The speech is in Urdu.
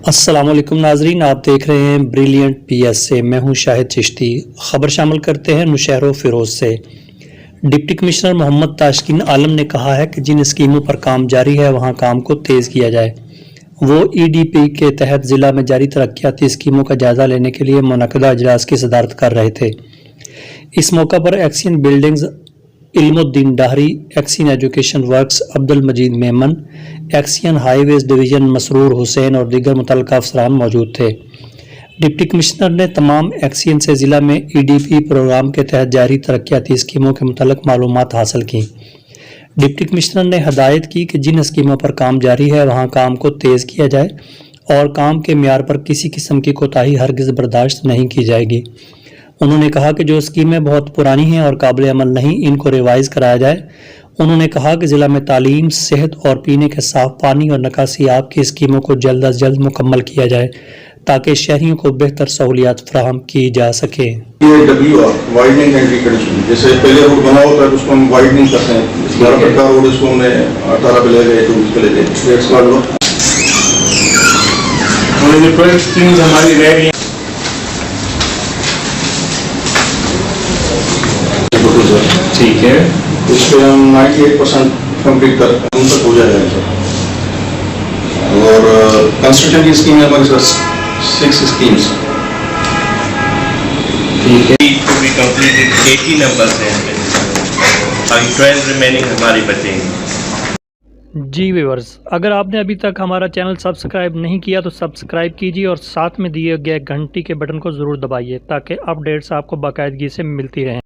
السلام علیکم ناظرین، آپ دیکھ رہے ہیں بریلینٹ پی ایس سے۔ میں ہوں شاہد چشتی۔ خبر شامل کرتے ہیں نوشہر و فیروز سے۔ ڈپٹی کمشنر محمد تاشکین عالم نے کہا ہے کہ جن اسکیموں پر کام جاری ہے وہاں کام کو تیز کیا جائے۔ وہ ای ڈی پی کے تحت ضلع میں جاری ترقیاتی اسکیموں کا جائزہ لینے کے لیے منعقدہ اجلاس کی صدارت کر رہے تھے۔ اس موقع پر ایکسین بلڈنگز علم الدین ڈاہری، XEN education works Abdul Majeed Memon, XEN high ویز ڈویژن مسرور حسین اور دیگر متعلقہ افسران موجود تھے۔ ڈپٹی کمشنر نے تمام ایکسین سے ضلع میں ای ڈی پی پروگرام کے تحت جاری ترقیاتی اسکیموں کے متعلق معلومات حاصل کی۔ ڈپٹی کمشنر نے ہدایت کی کہ جن اسکیموں پر کام جاری ہے وہاں کام کو تیز کیا جائے اور کام کے معیار پر کسی قسم کی کوتاہی ہرگز برداشت نہیں کی جائے گی۔ انہوں نے کہا کہ جو اسکیمیں بہت پرانی ہیں اور قابل عمل نہیں، ان کو ریوائز کرایا جائے۔ انہوں نے کہا کہ ضلع میں تعلیم، صحت اور پینے کے صاف پانی اور نکاسی آب کی اسکیموں کو جلد از جلد مکمل کیا جائے تاکہ شہریوں کو بہتر سہولیات فراہم کی جا سکے۔ یہ وائڈنگ اینڈ ریکنڈیشن، جیسے پہلے روڈ بنا ہوتا ہے اس کو ہم وائڈنگ کرتے ہیں، 12 کا روڈ اس کو ہم نے 18 پہ لے گئے، 24 پہ لے گئے، ریٹس کر لو۔ جو 12 اسکیمز ہماری رہ گئی ٹھیک ہے، اس پہ ہم 98% کمپلیٹ کر ان تک ہو جائے گا۔ اور کنسٹرکشن کی اسکیم ہے ہمارے پاس 6 اسکیمز، ٹھیک ہے، to be completed 80 numbers ہیں اور 12 remaining ہماری بچیں گی۔ جی ویورز، اگر آپ نے ابھی تک ہمارا چینل سبسکرائب نہیں کیا تو سبسکرائب کیجیے اور ساتھ میں دیے گئے گھنٹی کے بٹن کو ضرور دبائیے تاکہ اپڈیٹس آپ کو باقاعدگی سے ملتی رہیں۔